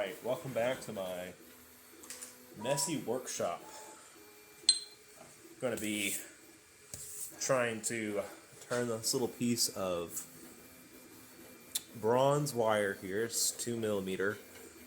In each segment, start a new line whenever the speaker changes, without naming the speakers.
Alright, welcome back to my messy workshop. I'm going to be trying to turn this little piece of bronze wire here. It's 2mm,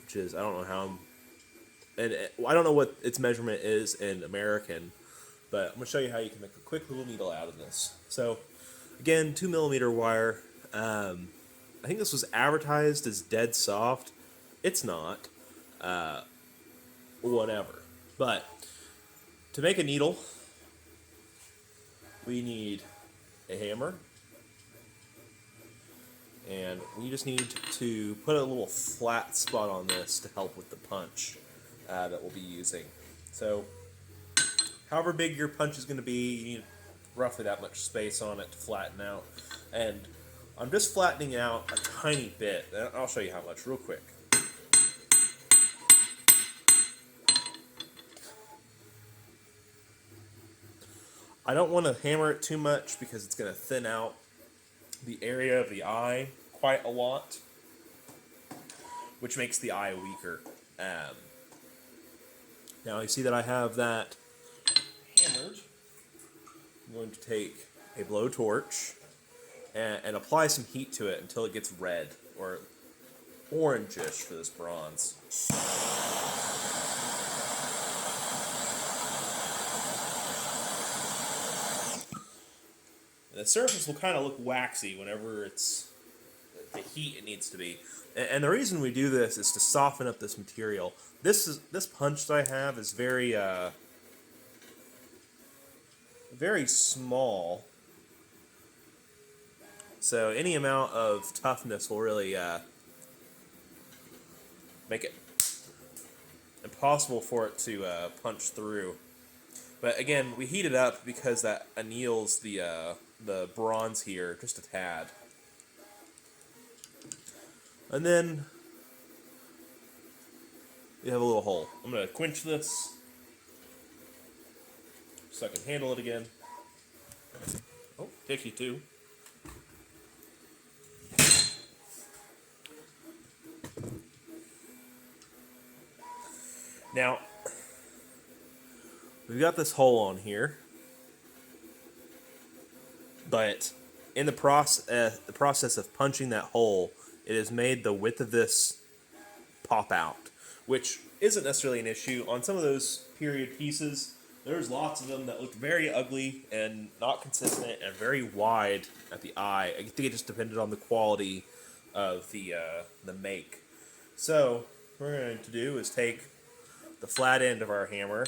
which is, I don't know how I don't know what its measurement is in American, but I'm going to show you how you can make a quick little needle out of this. So, again, 2mm wire. I think this was advertised as dead soft. It's not. Whatever. But to make a needle, we need a hammer, and we just need to put a little flat spot on this to help with the punch that we'll be using. So, however big your punch is going to be, you need roughly that much space on it to flatten out. And I'm just flattening out a tiny bit. I'll show you how much real quick. I don't want to hammer it too much because it's going to thin out the area of the eye quite a lot, which makes the eye weaker. Now you see that I have that hammered. I'm going to take a blowtorch and apply some heat to it until it gets red or orangish for this bronze. The surface will kind of look waxy whenever it's the heat it needs to be. And the reason we do this is to soften up this material. This punch that I have is very small. So any amount of toughness will really make it impossible for it to punch through. But again, we heat it up because that anneals the bronze here just a tad. And then we have a little hole. I'm going to quench this so I can handle it again. Oh, takes you two. Now, we've got this hole on here, but in the process of punching that hole, it has made the width of this pop out, which isn't necessarily an issue. On some of those period pieces, there's lots of them that looked very ugly and not consistent and very wide at the eye. I think it just depended on the quality of the make. So what we're going to do is take the flat end of our hammer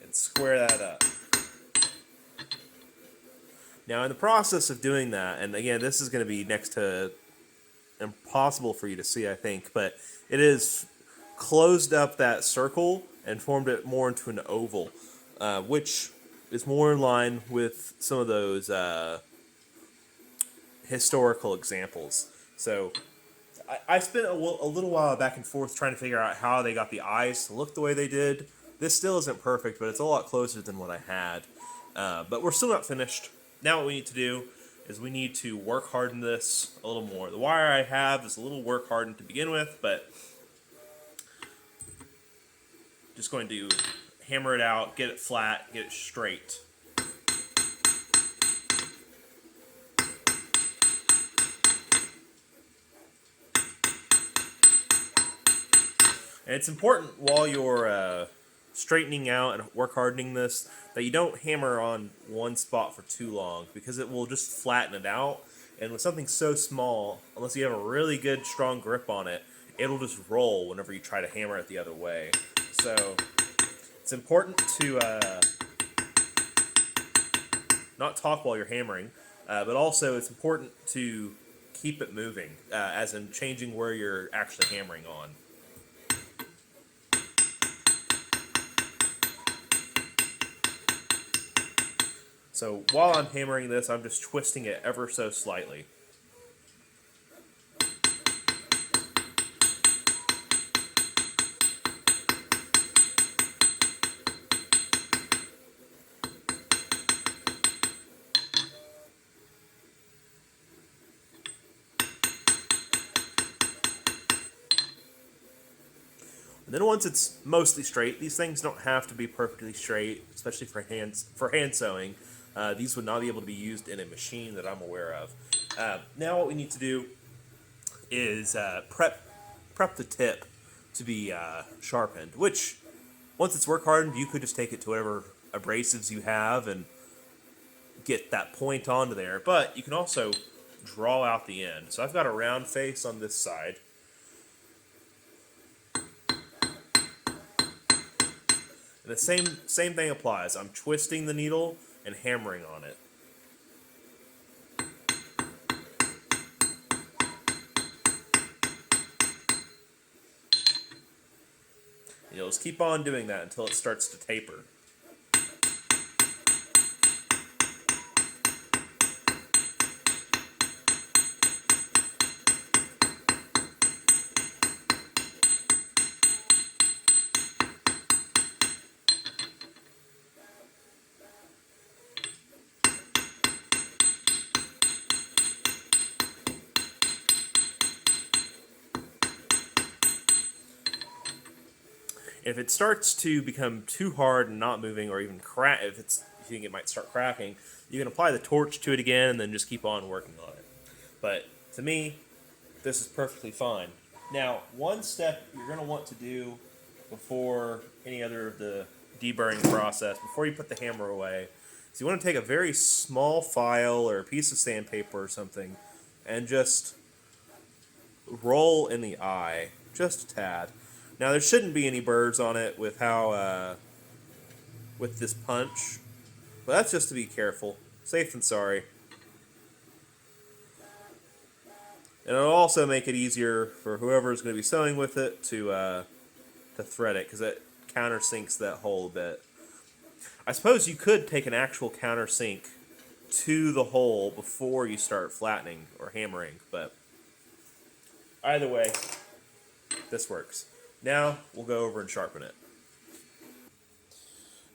and square that up. Now, in the process of doing that, and again, this is going to be next to impossible for you to see, I think, but it is closed up that circle and formed it more into an oval, which is more in line with some of those historical examples. So I spent a little while back and forth trying to figure out how they got the eyes to look the way they did. This still isn't perfect, but it's a lot closer than what I had. But we're still not finished. Now what we need to do is we need to work harden this a little more. The wire I have is a little work hardened to begin with, but just going to hammer it out, get it flat, get it straight. And it's important while you're straightening out and work hardening this that you don't hammer on one spot for too long, because it will just flatten it out. And with something so small, unless you have a really good strong grip on it, it'll just roll whenever you try to hammer it the other way. So it's important to not talk while you're hammering, but also it's important to keep it moving, as in changing where you're actually hammering on. So while I'm hammering this, I'm just twisting it ever so slightly. And then once it's mostly straight, these things don't have to be perfectly straight, especially for hand sewing. These would not be able to be used in a machine that I'm aware of. Now what we need to do is prep the tip to be sharpened, which once it's work hardened, you could just take it to whatever abrasives you have and get that point onto there. But you can also draw out the end. So I've got a round face on this side. And the same thing applies. I'm twisting the needle and hammering on it. And you'll just keep on doing that until it starts to taper. If it starts to become too hard and not moving, or even crack, if you think it might start cracking, you can apply the torch to it again and then just keep on working on it. But to me, this is perfectly fine. Now, one step you're going to want to do before any other of the deburring process, before you put the hammer away, is you want to take a very small file or a piece of sandpaper or something and just roll in the eye, just a tad. Now there shouldn't be any burrs on it with with this punch, but that's just to be careful, safe than sorry. And it'll also make it easier for whoever's going to be sewing with it to thread it, because it countersinks that hole a bit. I suppose you could take an actual countersink to the hole before you start flattening or hammering, but either way, this works. Now, we'll go over and sharpen it.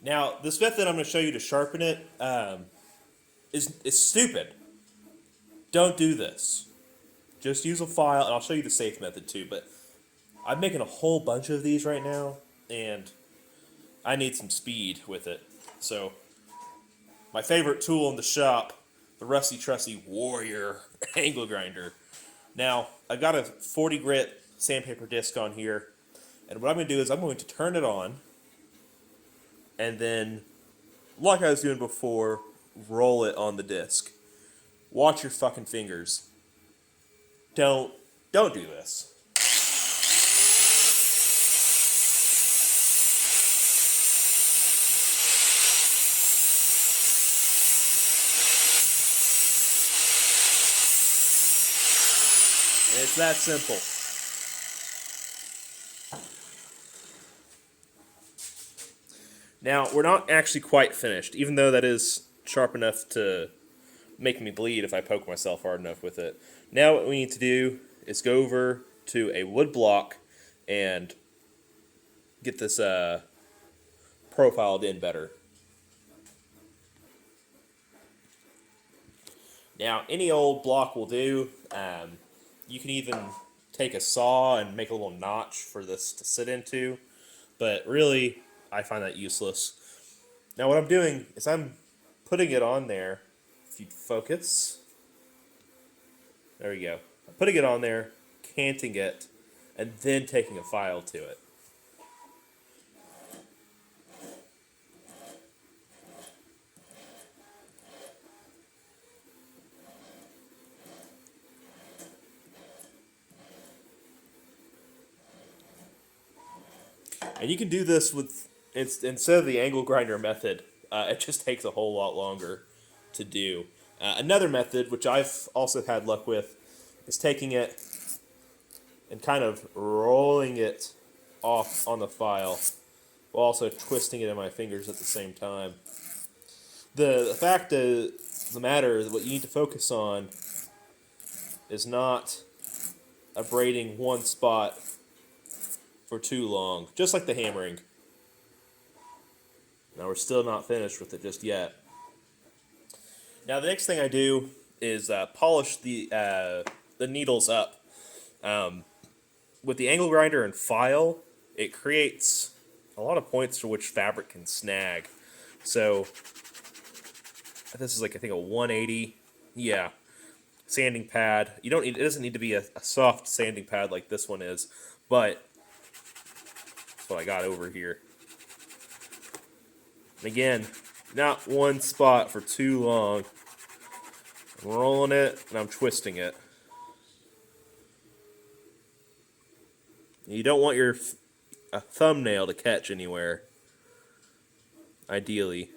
Now, this method I'm going to show you to sharpen it is stupid. Don't do this. Just use a file, and I'll show you the safe method too, but I'm making a whole bunch of these right now, and I need some speed with it. So, my favorite tool in the shop, the rusty trusty Warrior angle grinder. Now, I've got a 40 grit sandpaper disc on here, and what I'm going to do is I'm going to turn it on, and then, like I was doing before, roll it on the disc. Watch your fucking fingers. Don't do this. And it's that simple. Now, we're not actually quite finished, even though that is sharp enough to make me bleed if I poke myself hard enough with it. Now what we need to do is go over to a wood block and get this profiled in better. Now, any old block will do. You can even take a saw and make a little notch for this to sit into, but really, I find that useless. Now what I'm doing is I'm putting it on there. If you focus, there we go. I'm putting it on there, canting it, and then taking a file to it. And you can do this with, instead of the angle grinder method, it just takes a whole lot longer to do. Another method, which I've also had luck with, is taking it and kind of rolling it off on the file, while also twisting it in my fingers at the same time. The fact of the matter is, what you need to focus on is not abrading one spot for too long, just like the hammering. Now we're still not finished with it just yet. Now the next thing I do is polish the needles up with the angle grinder and file. it creates a lot of points to which fabric can snag. So this is like, I think, a 180. Yeah, sanding pad. You don't need, it doesn't need to be a soft sanding pad like this one is, but that's what I got over here. And again, not one spot for too long. I'm rolling it and I'm twisting it. You don't want your a thumbnail to catch anywhere, ideally.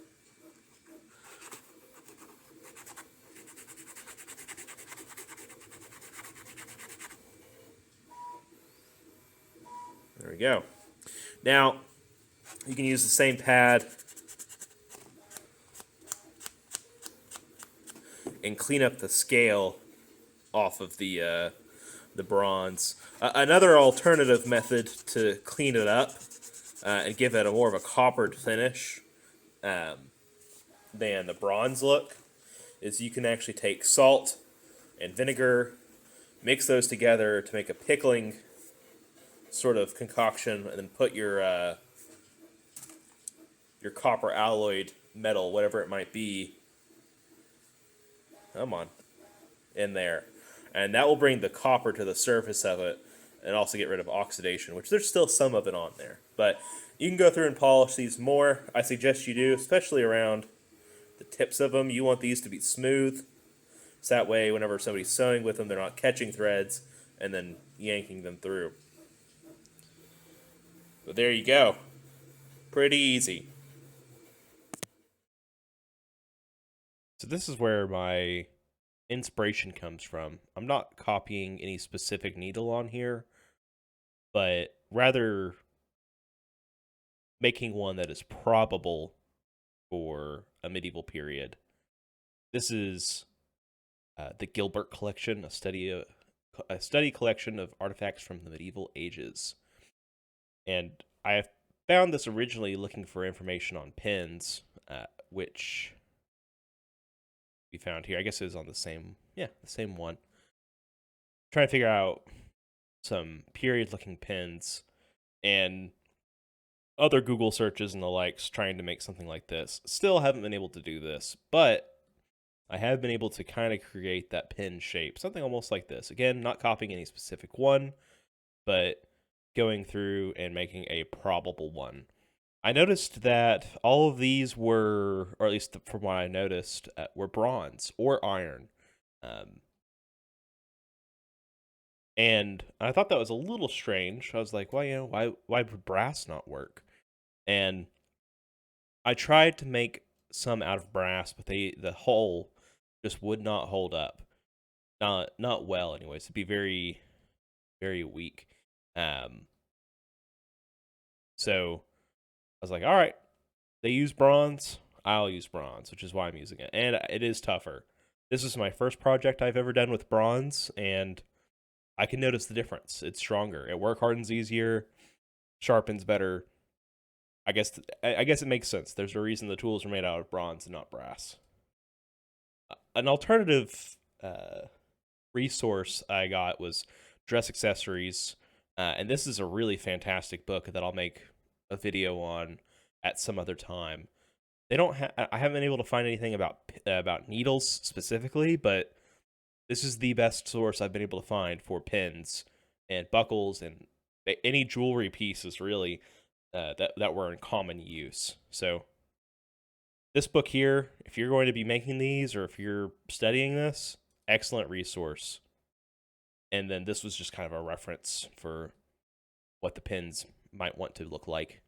There we go. Now, you can use the same pad and clean up the scale off of the bronze. Another alternative method to clean it up and give it a more of a coppered finish than the bronze look is you can actually take salt and vinegar, mix those together to make a pickling sort of concoction, and then put your copper alloyed metal, whatever it might be, come on, in there. And that will bring the copper to the surface of it and also get rid of oxidation, which there's still some of it on there. But you can go through and polish these more. I suggest you do, especially around the tips of them. You want these to be smooth, so that way whenever somebody's sewing with them, they're not catching threads and then yanking them through. But there you go. Pretty easy. So this is where my inspiration comes from. I'm not copying any specific needle on here, but rather making one that is probable for a medieval period. This is the Gilbert Collection, a study collection of artifacts from the medieval ages. And I found this originally looking for information on pins, which we found here. I guess it was on the same one. Trying to figure out some period-looking pins and other Google searches and the likes, trying to make something like this. Still haven't been able to do this, but I have been able to kind of create that pin shape, something almost like this. Again, not copying any specific one, but going through and making a probable one. I noticed that all of these were, or at least from what I noticed, were bronze or iron. And I thought that was a little strange. I was like, well, why would brass not work? And I tried to make some out of brass, but the hull just would not hold up. Not well, anyways. It'd be very, very weak. So I was like, all right, they use bronze, I'll use bronze, which is why I'm using it. And it is tougher. This is my first project I've ever done with bronze, and I can notice the difference. It's stronger. It work hardens easier, sharpens better. I guess it makes sense. There's a reason the tools are made out of bronze and not brass. An alternative resource I got was Dress Accessories, and this is a really fantastic book that I'll make a video on at some other time. They don't I haven't been able to find anything about needles specifically, but this is the best source I've been able to find for pins and buckles and any jewelry pieces, really, that were in common use. So this book here, if you're going to be making these or if you're studying this, excellent resource. And then this was just kind of a reference for what the pins might want to look like.